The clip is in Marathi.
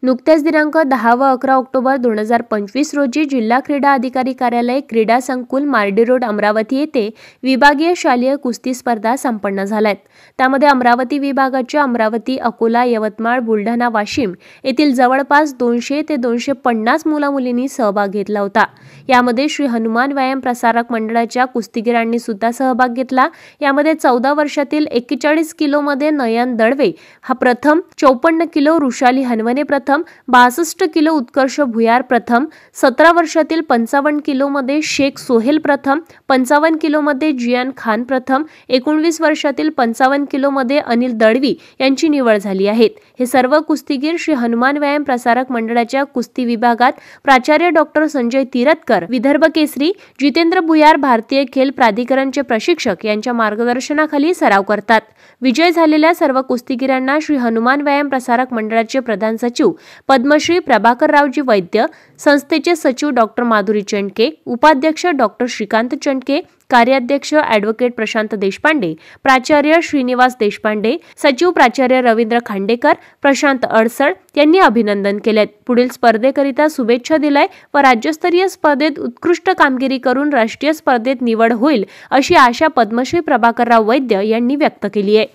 नुकत्याच दिनांक 10 व 11 ऑक्टोबर 2025 रोजी जिल्हा क्रीडा अधिकारी कार्यालय, क्रीडा संकुल, मार्डी रोड, अमरावती येथे विभागीय शालेय कुस्ती स्पर्धा संपन्न झाल्यात। त्यामध्ये अमरावती विभागाच्या अमरावती, अकोला, यवतमाळ, बुलढाणा, वाशिम येथील जवळपास 200 ते 250 मुला-मुलींनी सहभाग घेतला होता। यामध्ये श्री हनुमान व्यायाम प्रसारक मंडळाच्या कुस्तीगीरांनी सुद्धा सहभाग घेतला। यामध्ये 14 वर्षातील 41 किलो मध्ये नयन दळवे हा प्रथम, 54 किलो रुशाली हनवने प्रथम, 62 किलो उत्कर्ष भुयार प्रथम, 17 वर्षातील 55 किलो मध्ये शेख सोहेल प्रथम, 55 किलो मध्ये जियान खान प्रथम, 19 वर्षातील 55 किलो मध्ये अनिल दळवी यांची निवड झाली आहे। हे सर्व कुस्तीगीर श्री हनुमान व्यायाम प्रसारक मंडळाच्या कुस्ती विभागात प्राचार्य डॉक्टर संजय तिरतकर, विदर्भ केसरी, जितेंद्र भुयार, भारतीय खेल प्राधिकरणचे प्रशिक्षक यांच्या मार्गदर्शनाखाली सराव करतात। विजय झालेल्या सर्व कुस्तीगीरांना श्री हनुमान व्यायाम प्रसारक मंडळाचे प्रधान सचिव पद्मश्री प्रभाकररावजी वैद्य, संस्थेचे सचिव डॉक्टर माधुरी चंडके, उपाध्यक्ष डॉक्टर श्रीकांत चंडके, कार्याध्यक्ष ॲडव्होकेट प्रशांत देशपांडे, प्राचार्य श्रीनिवास देशपांडे, सचिव प्राचार्य रवींद्र खांडेकर, प्रशांत अडसळ यांनी अभिनंदन केले। पुढील स्पर्धेकरिता शुभेच्छा दिलाय व राज्यस्तरीय स्पर्धेत उत्कृष्ट कामगिरी करून राष्ट्रीय स्पर्धेत निवड होईल अशी आशा पद्मश्री प्रभाकरराव वैद्य यांनी व्यक्त केली आहे।